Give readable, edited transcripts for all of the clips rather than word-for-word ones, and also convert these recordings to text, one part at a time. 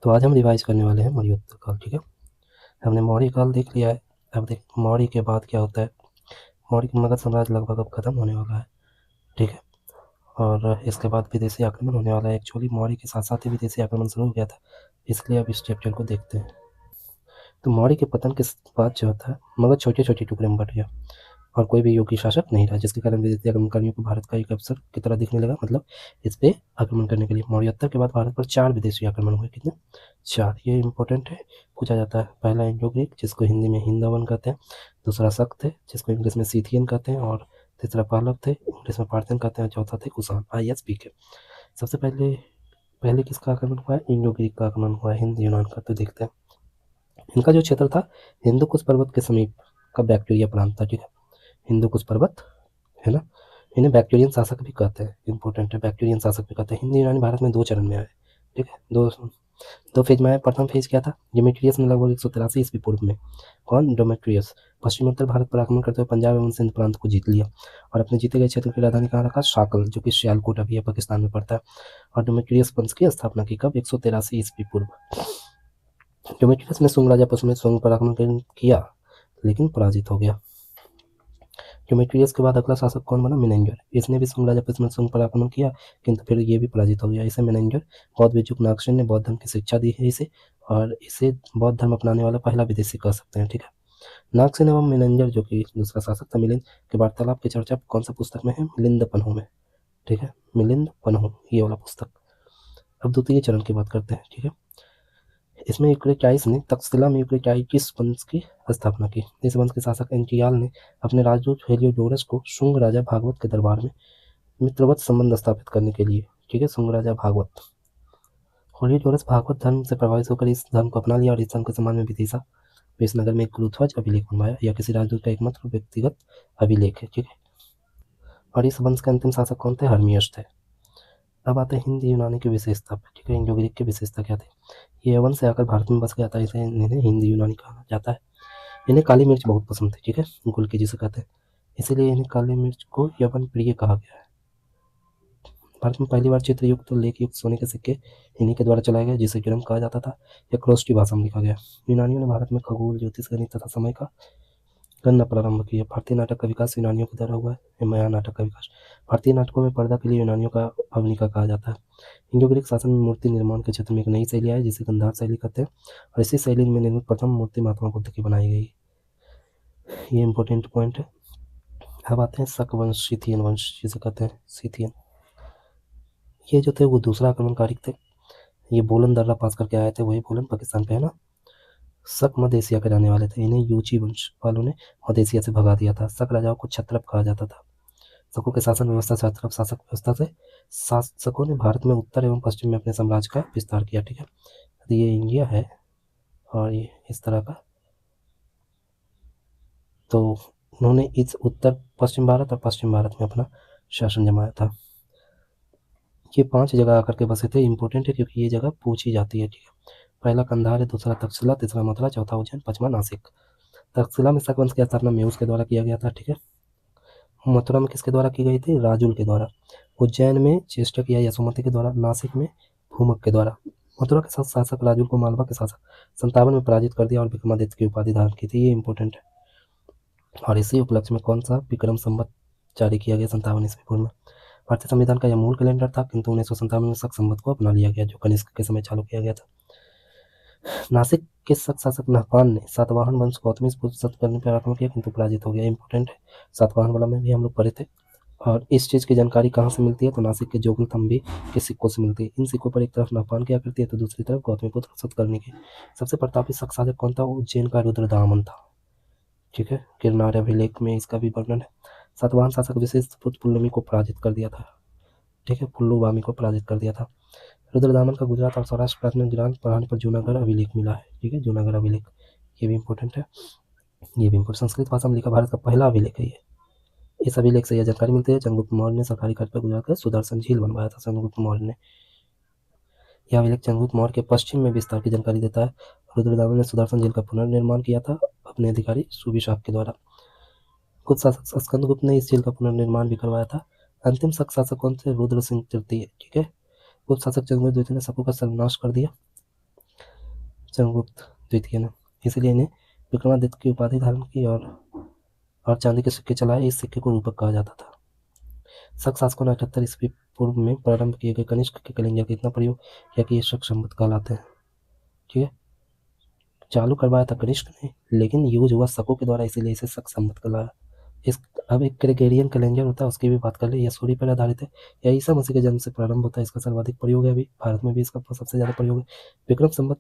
तो आज हम रिवाइज करने वाले हैं मौर्योत्तर काल। ठीक है, हमने मौर्य काल देख लिया है। अब देख मौर्य के बाद क्या होता है। मौर्य मगध साम्राज्य लगभग अब खत्म होने वाला है। ठीक है, और इसके बाद विदेशी आक्रमण होने वाला है। एक्चुअली मौर्य के साथ साथ ही विदेशी आक्रमण शुरू हो गया था, इसलिए अब इस चैप्टर को देखते हैं। तो मौर्य के पतन के बाद जो होता है, मगध छोटे छोटे टुकड़े में बट गया और कोई भी योगी शासक नहीं रहा, जिसके कारण विदेशी आक्रमणकारियों को भारत का एक अवसर की तरह दिखने लगा, मतलब इस पे आक्रमण करने के लिए। मौर्योत्तर के बाद भारत पर 4 विदेशी आक्रमण हुए। कितने? 4। ये इंपॉर्टेंट है, पूछा जाता है। पहला इंडो ग्रीक, जिसको हिंदी में हिंदवन कहते हैं। दूसरा शक थे, जिसको इंग्लिश में सीथियन कहते हैं। और तीसरा पहलव थे, इंग्लिश में पार्थेन कहते हैं। चौथा थे कुषाण, ISP के। सबसे पहले पहले किसका आक्रमण हुआ है? इंडो ग्रीक का आक्रमण हुआ है, हिंद यूनान का। तो देखते हैं। इनका जो क्षेत्र था, हिंदू कुश पर्वत के समीप का बैक्टीरिया प्रांत था। ठीक है, हिंदू कुश पर्वत है ना, इन्हें बैक्टीरियन शासक भी कहते हैं। इंपॉर्टेंट है, बैक्टीरियन शासक भी कहते हैं। हिंदी यूनानी भारत में 2 चरण में आए। ठीक है, दो फेज में आए। प्रथम फेज क्या था? डेमेट्रियस ने लगभग 183 ईस्वी पूर्व में। कौन? डेमेट्रियस। पश्चिमोत्तर भारत पर आक्रमण करते हुए पंजाब एवं सिंध प्रांत को जीत लिया और अपने जीते गए क्षेत्र की राजधानी कहाँ रखा? शाकल, जो कि सियालकोट अभी पाकिस्तान में पड़ता है। और डेमेट्रियस वंश की स्थापना की कब? 183 ईस्वी पूर्व। डेमेट्रियस ने शुंग राजा पशु में शुंग पर आक्रमण किया, लेकिन पराजित हो गया। डेमेट्रियस के बाद अगला शासक कौन बना? मेनेंजर। इसने भी शुंग राजा पशु में शुंग पर आक्रमण किया, किंतु फिर ये भी पराजित हो गया। इसे मेनेंजर बौद्ध भिक्षुक नागसेन ने बौद्ध धर्म की शिक्षा दी है इसे, और इसे बौद्ध धर्म अपनाने वाला पहला विदेशी कह सकते हैं। ठीक है, नागसेन एवं मेनेंजर, जो कि दूसरा शासक था, मिलिंद के वार्तालाप की चर्चा कौन सा पुस्तक में है? मिलिंद पन्हु में। ठीक है, मिलिंद पन्हु, ये वाला पुस्तक। अब द्वितीय चरण की बात करते हैं। ठीक है, इसमें यूक्रेटाइस ने तक्षशिला में यूक्रेटाइटिस वंश की स्थापना की। इस वंश के शासक एंटियाल ने अपने राजदूत हेलियोडोरस को शुंग राजा भागवत के दरबार में मित्रवत संबंध स्थापित करने के लिए। ठीक है, शुंग राजा भागवत। हेलियोडोरस भागवत धर्म से प्रभावित होकर इस धर्म को अपना लिया और इस धर्म के सम्मान में विदिशा विजयनगर में एक गुरुध्वज अभिलेख बनवाया। यह किसी राजदूत का एकमात्र व्यक्तिगत अभिलेख है। ठीक है, और इस वंश के अंतिम शासक कौन थे? हर्मियस थे। अब आते हैं हिंदी यूनानी की विशेषता पर। ठीक है, इंडो ग्रीक की विशेषता क्या थी? ये यवन से आकर भारत में बस गया था, इसे इन्हें हिंदी यूनानी कहा जाता है। इन्हें काली मिर्च बहुत पसंद थी। ठीक है, गुल की जिसे कहते हैं, इसीलिए इन्हें काली मिर्च को यवन प्रिय कहा गया है। भारत में पहली बार चित्रयुक्त और लेख युक्त सोने के सिक्के इन्हीं के द्वारा चलाए गए, जिसे गिरम कहा जाता था। यह क्रोस्टी भाषा में लिखा गया। यूनानियों ने भारत में खगोल, ज्योतिष, गणित तथा समय का गणना प्रारंभ किया। भारतीय नाटक का विकास यूनानियों के द्वारा हुआ है। माया नाटक का विकास। भारतीय नाटकों में पर्दा के लिए यूनानियों का अवनिका कहा जाता है। इंडो ग्रीक शासन में मूर्ति निर्माण के क्षेत्र में एक नई शैली आई, जिसे गंधार शैली कहते हैं, और इसी शैली में निर्मित प्रथम मूर्ति महात्मा बुद्ध की बनाई गई। ये इंपॉर्टेंट पॉइंट है। अब आते हैं शक वंश, सीथियन वंश जिसे कहते हैं, सीथियन। ये जो थे वो दूसरा आक्रमणकारी थे। ये बोलन दर्रा पास करके आए थे, वही बोलन पाकिस्तान पे है ना। शक मध्य एशिया के रहने वाले थे। इन्हें यूची वंश वालों ने मध्य एशिया से भगा दिया था। शक राजाओं को क्षत्रप कहा जाता था। शकों के शासन व्यवस्था क्षत्रप शासक व्यवस्था से शासकों ने भारत में उत्तर एवं पश्चिम में अपने साम्राज्य का विस्तार किया। ठीक है, तो ये इंडिया है और ये इस तरह का, तो उन्होंने इस उत्तर पश्चिम भारत और पश्चिम भारत में अपना शासन जमाया था। ये 5 जगह आकर के बसे थे। इंपॉर्टेंट है क्योंकि ये जगह पूछी जाती है। ठीक है, पहला कंधार है, दूसरा तक्षशिला, तीसरा मथुरा, चौथा उज्जैन, पांचवा नासिक। तक्षशिला में शक वंश की स्थापना मेउस के द्वारा किया गया था। ठीक है, मथुरा में किसके द्वारा की गई थी? राजुल के द्वारा। उज्जैन में चेष्टक या यशोमती के द्वारा। नासिक में भूमक के द्वारा। मथुरा के साथ शासक राजुल को मालवा के शासक 57 में पराजित कर दिया और विक्रमादित्य की उपाधि धारण की थी। ये इंपॉर्टेंट है। और इसी उपलक्ष्य में कौन सा विक्रम संवत जारी किया गया? 57 ईस्वी पूर्व में। भारतीय संविधान का यह मूल कैलेंडर था, किंतु 1957 में शक संवत को अपना लिया गया, जो कनिष्क के समय चालू किया गया था। नासिक के शक शासक नहपान ने सातवाहन वंश गौतमी करने पर आक्रमण किया, किंतु पराजित हो गया। इंपॉर्टेंट है, सातवाहन वाला में भी हम लोग पढ़े थे। और इस चीज़ की जानकारी कहाँ से मिलती है? तो नासिक के जोगल थम्बी के सिक्कों से मिलती है। इन सिक्कों पर एक तरफ नहपान की आकृति है तो दूसरी तरफ गौतमीपुत्र सतकर्णी की। सबसे प्रतापी शक शासक कौन था? उज्जैन का रुद्रदामन था। ठीक है, गिरनार अभिलेख में इसका भी वर्णन है। सातवाहन शासक विशेष पुल्लमी को पराजित कर दिया था। ठीक है, पुल्लुवामी को पराजित कर दिया था। रुद्रदामन का गुजरात और सौराष्ट्र प्रांत में गिरान बढ़ाने पर जूनागढ़ अभिलेख मिला है। ठीक है, जूनागढ़ अभिलेख, ये भी इंपॉर्टेंट है। ये भी इंपॉर्टेंट, संस्कृत भाषा में लिखा भारत का पहला अभिलेख है ये। इस अभिलेख से यह जानकारी मिलती है चंद्रगुप्त मौर्य ने सरकारी खर्च पर गुजरात का सुदर्शन झील बनवाया था। चंद्रगुप्त मौर्य ने, यह अभिलेख चंद्रगुप्त मौर्य के पश्चिम में विस्तार की जानकारी देता है। रुद्रदामन ने सुदर्शन झील का पुनर्निर्माण किया था अपने अधिकारी सुविशाख के द्वारा। कुछ शासक स्कंदगुप्त ने इस झील का पुनर्निर्माण भी करवाया था। अंतिम शक शासक कौन थे? रुद्र सिंह तृतीय। ठीक है, कुछ शासक चंद्रगुप्त द्वितीय ने शकों का सर्वनाश कर दिया। चंद्रगुप्त द्वितीय ने, इसीलिए इन्हें विक्रमादित्य की उपाधि धारण की और चांदी के सिक्के चलाए। इस सिक्के को रूपक कहा जाता था। शक शासकों ने 78 ईस्वी पूर्व में प्रारंभ किए गए कनिष्क के कैलेंडर का इतना प्रयोग किया कि ये शक संवत कहलाते हैं। ठीक है, चालू करवाया था कनिष्क ने, लेकिन यूज हुआ शकों के द्वारा, इसीलिए इसे शक संवत कहलाया। अब एक ग्रेगोरियन कैलेंडर होता है, उसकी भी बात कर ले। यह सूर्य पर आधारित है, यह ईसा मसीह के जन्म से प्रारंभ होता है। इसका सर्वाधिक प्रयोग है, अभी भारत में भी इसका सबसे ज़्यादा प्रयोग है। विक्रम संवत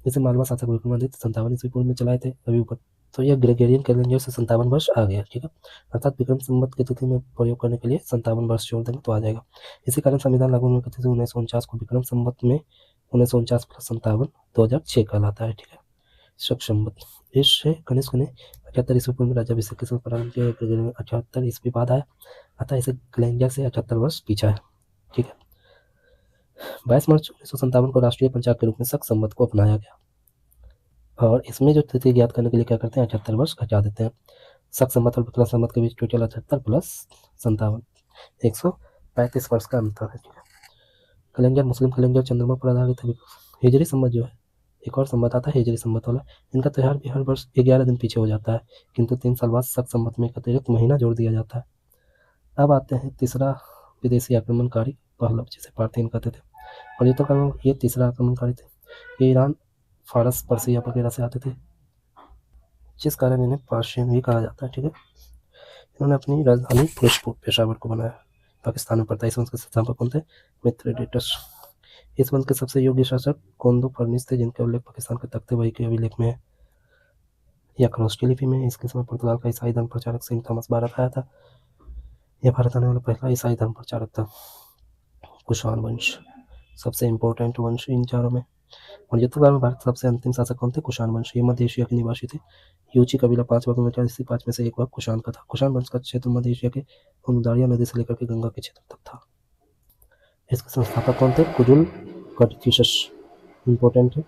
इसे मालवा शासक विक्रमादित्य 57 ईस्वी पूर्व में चलाए थे अभी ऊपर। तो यह ग्रेगोरियन कैलेंडर से 57 वर्ष आ गया। ठीक है, अर्थात विक्रम संवत की तिथि में प्रयोग करने के लिए 57 वर्ष जोड़ देंगे तो आ जाएगा। इसी कारण संविधान लागू होने की तिथि 1949 को विक्रम संवत में 1949 प्लस 57 2006 कहलाता है। ठीक है, शक संवत इससे कनिष्क ने 78 ईस्वी पूर्व में राज्याभिषेक के समय प्रारंभ किया। 78 ईस्वी बाद आया, अतः इसे कैलेंडर से 78 वर्ष पीछा है। ठीक है, 22 मार्च 1957 को राष्ट्रीय पंचांग के रूप में शक संवत को अपनाया गया और इसमें जो तिथि ज्ञात करने के लिए क्या करते हैं, 78 वर्ष घटा देते हैं। शक संवत और विक्रम संवत के बीच टोटल 78 प्लस 57 135 वर्ष का अंतर है। ठीक है, कैलेंडर मुस्लिम कैलेंडर चंद्रमा पर आधारित है। हिजरी संवत जो है, एक और संवत आता है हिजरी संवत वाला, इनका त्यौहार भी हर वर्ष 11 दिन पीछे हो जाता है, किंतु 3 साल बाद शक संवत में एक अतिरिक्त महीना जोड़ दिया जाता है। अब आते हैं तीसरा विदेशी आक्रमणकारी पहलव, जिसे पार्थियन कहते थे, और ये तीसरा आक्रमणकारी थे। ये ईरान, फारस, पर्सिया वगैरह से आते थे, जिस कारण इन्हें पर्शियन भी कहा जाता है। ठीक है, इन्होंने अपनी राजधानी पेशावर को बनाया। पाकिस्तान में पड़ता है। इस वंश के संस्थापक कौन थे? मिथ्रेडेटस। इस वंश के सबसे योग्य शासक कोंडो फर्निस थे, जिनका उल्लेख पाकिस्तान के तख्ते वही के अभिलेख में है या खरोष्टी लिपि में। इसके समय पुर्तगाल का ईसाई धर्म प्रचारक सेंट थॉमस भारत आया था। यह भारत आने वाला पहला ईसाई धर्म प्रचारक था। कुषाण वंश सबसे इम्पोर्टेंट वंश इन चारों में। और युद्धकाल में भारत सबसे अंतिम शासक कौन थे? कुषाण वंश। ये मध्य एशिया के निवासी थे। यूची कबीला 5 वर्गों में था, इसी 5 में से एक वर्ग कुषाण का था। कुषाण वंश का क्षेत्र मध्य एशिया के दारिया नदी से लेकर के गंगा के क्षेत्र तक था। इसके संस्थापक कौन थे? कुजुल कड़फिशस, इम्पोर्टेंट है।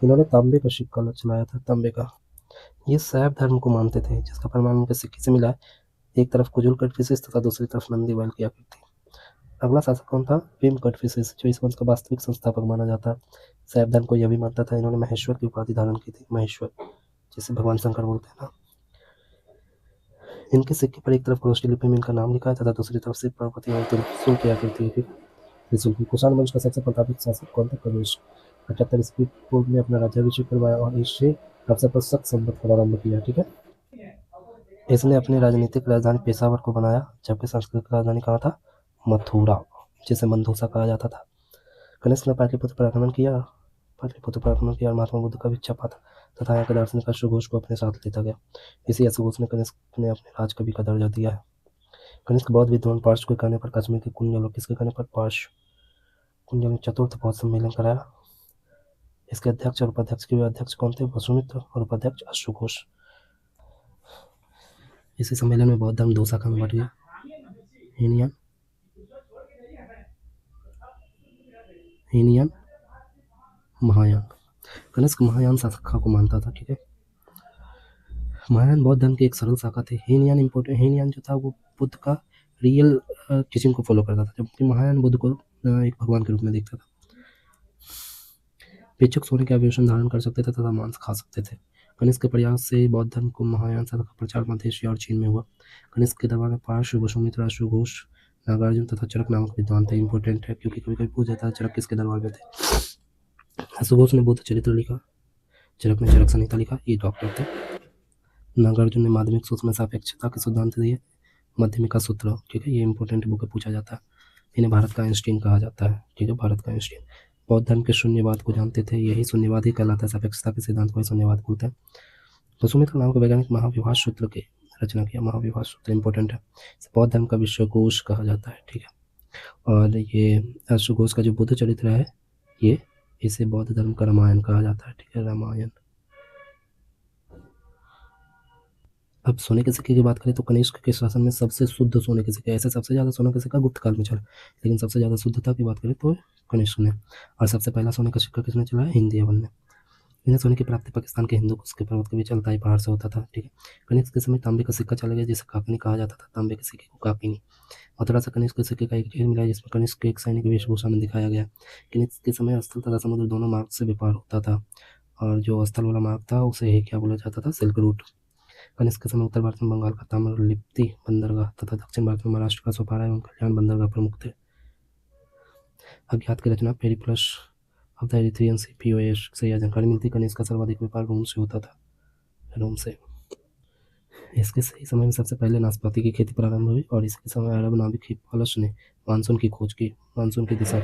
इन्होंने तांबे का सिक्का चलाया था, तांबे का। ये शैव धर्म को मानते थे, जिसका प्रमाण उनके सिक्के से मिला है। एक तरफ कुजुल कड़फिशस तथा दूसरी तरफ नंदी बैल की आकृति। अगला शासक कौन था? भीम कड़फिशस, जो इस वंश का वास्तविक संस्थापक माना जाता है। शैव धर्म को यह भी मानता था। इन्होंने महेश्वर की उपाधि धारण की थी, महेश्वर, जिसे भगवान शंकर बोलते हैं ना। इनके सिक्के पर एक तरफ खरोष्टी लिपि में इनका नाम लिखा है तथा दूसरी तरफ से प्रपति और त्रिशूल की आकृति है। त्रिशूल की। कुषाण वंश का सबसे प्रतापित शासक कौन था? कनिष्क। 78 ईस्वी पूर्व में अपना राज्याभिषेक करवाया और इससे अवसर पर शक संवत का आरंभ किया। ठीक है, इसने अपनी राजनीतिक राजधानी पेशावर को बनाया, जबकि सांस्कृतिक राजधानी कहाँ था? मथुरा, जिसे मंदोसा कहा जाता था। कनिष्क ने पाटलिपुत्र पर आक्रमण किया और महात्मा बुद्ध का भिक्षा पाता तथा यहाँ के दार्शनिक अश्वघोष को अपने साथ लेता गया। इसी अश्वघोष ने कनिष्क ने अपने राजकवि का दर्जा दिया है। कनिष्क बौद्ध विद्वान पार्श्व के कहने पर कश्मीर के कुंजल और किसके कहने पर? पार्श्व। कुंजल ने चतुर्थ बौद्ध सम्मेलन कराया। इसके अध्यक्ष और उपाध्यक्ष के अध्यक्ष कौन थे? वसुमित्र, और उपाध्यक्ष अश्वघोष। इसी सम्मेलन में बौद्ध धर्म 2 शाखा में बढ़ गया, हीनयान, महायान। कनिष्क महायान शाखा को मानता था। ठीक है, महायान बौद्ध धर्म की एक सरल शाखा थी। हीनयान जो था वो बुद्ध का रियल टीचिंग को फॉलो करता था, जबकि महायान बुद्ध को एक भगवान के रूप में देखता था। भिक्षुक सोने के आभूषण धारण कर सकते थे तथा मांस खा सकते थे। कनिष्क के प्रयास से बौद्ध धर्म को महायान शाखा का प्रचार मध्य एशिया और चीन में हुआ। कनिष्क के दरबार में पार्श्व, वसुमित्र, अश्वघोष, नागार्जुन तथा चरक नामक विद्वान थे। इंपॉर्टेंट है, क्योंकि कभी कभी पूछ जाता है चरक किसके दरबार में थे। अश्वघोष ने बुद्ध चरित्र लिखा, चरक ने चरक संहिता लिखा, ये डॉक्टर थे। नागार्जुन ने माध्यमिक सूत्र में सापेक्षता के सिद्धांत दिए, मध्यमिका सूत्र। ठीक है, ये इंपॉर्टेंट बुक में पूछा जाता है। इन्हें भारत का आइंस्टीन कहा जाता है। ठीक है, भारत का आइंस्टीन। बौद्ध धर्म के शून्यवाद को जानते थे, यही शून्यवाद ही कहलाता है। सापेक्षता के सिद्धांत को ही शून्यवाद बोलते हैं। वसुमित्र नाम के वैज्ञानिक महाविभाष सूत्र की रचना किया। महाविभाष सूत्र इंपॉर्टेंट है, बौद्ध धर्म का विश्वकोश कहा जाता है। ठीक है, और ये अश्वघोष का जो बुद्ध चरित्र है, ये इसे बौद्ध धर्म का रामायण कहा जाता है। ठीक है, रामायण। अब सोने के सिक्के की बात करें तो कनिष्क के शासन में सबसे शुद्ध सोने के सिक्के, ऐसे सबसे ज़्यादा सोने का सिक्का गुप्त काल में चला, लेकिन सबसे ज़्यादा शुद्धता की बात करें तो कनिष्क ने। और सबसे पहला सोने का सिक्का किसने चलाया? हिंदी अवन ने। इन्हें सोने की प्राप्ति पाकिस्तान के हिंदू कुश के पर्वत के बीच अलताई पहाड़ से होता था। ठीक है, कनिष्क के समय तांबे का सिक्का चला गया, जिसे काकनी कहा जाता था। तांबे के सिक्के को काकनी। मथुरा से कनिष्क के सिक्के का एक ढेर मिला, जिसमें कनिष्क के एक सैनिक वेशभूषा में दिखाया गया। कनिष्क के समय स्थल तथा समुद्र दोनों मार्ग से व्यापार होता था और जो स्थल वाला मार्ग था उसे ही क्या बोला जाता था, सिल्क रूट। कनिष्क के समय उत्तर भारत में बंगाल का ताम्रलिप्ति बंदरगाह तथा दक्षिण भारत में महाराष्ट्र का सोपारा एवं कल्याण बंदरगाह प्रमुख थे। अज्ञात की रचना Periplus of the Erythraean Sea POS से यह जानकारी मिलती। कनिष्क का सर्वाधिक व्यापार रोम से होता था, रोम से। इसके सही समय में सबसे पहले नाशपाती की खेती प्रारंभ हुई और इसके समय अरब नाविक हिप्पालस ने मानसून की खोज की। मानसून की दिशा,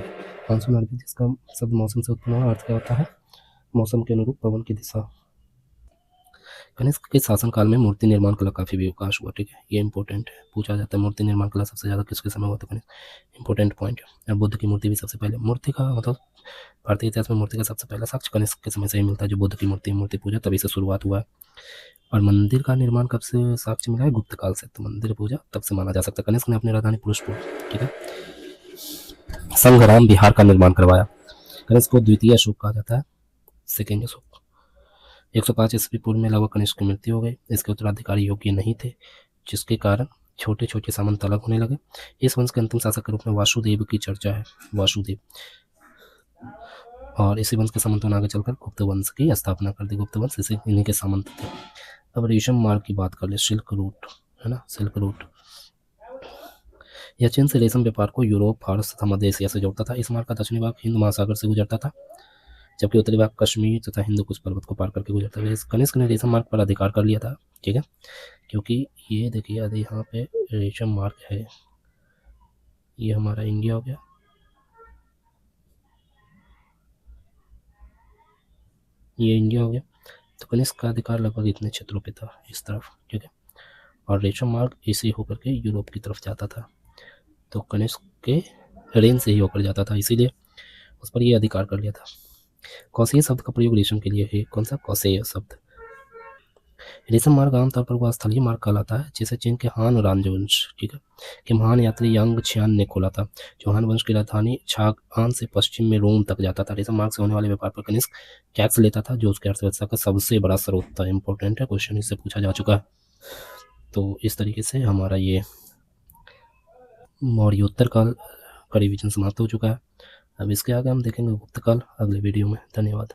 मानसून अरबी जिसका शब्द मौसम से उत्पन्न हुआ, अर्थ क्या होता है, मौसम के अनुरूप पवन की दिशा। कनिष्क के शासनकाल में मूर्ति निर्माण कला काफी विकास हुआ। ठीक है, ये इंपॉर्टेंट है, पूछा जाता है मूर्ति निर्माण कला सबसे ज्यादा किसके समय हुआ था, कनिष्क। इंपॉर्टेंट पॉइंट है। बुद्ध की मूर्ति भी सबसे पहले, मूर्ति का मतलब भारतीय इतिहास में मूर्ति का सबसे पहला साक्ष्य कनिष्क के समय से ही मिलता है। जो बुद्ध की मूर्ति पूजा तभी से शुरुआत हुआ है। और मंदिर का निर्माण कब से साक्ष्य मिला है, गुप्त काल से। तो मंदिर पूजा तब से माना जा सकता है। कनिष्क ने अपनी राजधानी पुरुषपुर, ठीक है, संग्राम बिहार का निर्माण करवाया। कनिष्क को द्वितीय अशोक कहा जाता है, सेकेंड अशोक। 105 ईस्वी पूर्व में लगभग कनिष्क की मृत्यु हो गई। इसके उत्तराधिकारी योग्य नहीं थे, जिसके कारण छोटे छोटे सामंत अलग होने लगे। इस वंश के अंतिम शासक के रूप में वासुदेव की चर्चा है, वासुदेव। और इसी वंश के सामंतों ने आगे चलकर गुप्त वंश की स्थापना कर दी। गुप्त वंश इसी इन्हीं के सामंत थे। अब रेशम मार्ग की बात कर ले, सिल्क रूट है ना, सिल्क रूट। यह चीन से रेशम व्यापार को यूरोप, फारस तथा मध्य एशिया से जोड़ता था। इस मार्ग का दक्षिणी भाग हिंद महासागर से गुजरता था, जबकि उत्तरी भाग कश्मीर तथा हिंदुकुश पर्वत को पार करके गुजरता था। कनिष्क ने रेशम मार्ग पर अधिकार कर लिया था, ठीक है, क्योंकि ये देखिए यदि यहाँ पे रेशम मार्ग है, ये हमारा इंडिया हो गया, ये इंडिया हो गया। तो कनिष्क का अधिकार लगभग इतने क्षेत्रों पे था, इस तरफ, ठीक है। और रेशम मार्ग इसे होकर के यूरोप की तरफ जाता था। तो कनिष्क के रेन से ही होकर जाता था, इसीलिए उस पर ये अधिकार कर लिया था। कौशेय शब्द का प्रयोग रेशम के लिए है। कौन सा, कौशेय शब्द। रेशम मार्ग आमतौर पर वह स्थलीय मार्ग कहलाता है जिसे चीन के हान राजवंश, ठीक है, के महान यात्री यांग छियान ने खोला था, जो हान वंश की राजधानी छागआन से पश्चिम में रोम तक जाता था। रेशम मार्ग से होने वाले व्यापार पर कनिष्क टैक्स लेता था, जो उसकी अर्थव्यवस्था का सबसे बड़ा स्रोत था। इंपॉर्टेंट है, क्वेश्चन इससे पूछा जा चुका है। तो इस तरीके से हमारा ये मौर्योत्तर काल का रिवीजन समाप्त हो चुका है। अब इसके आगे हम देखेंगे गुप्त काल अगले वीडियो में। धन्यवाद।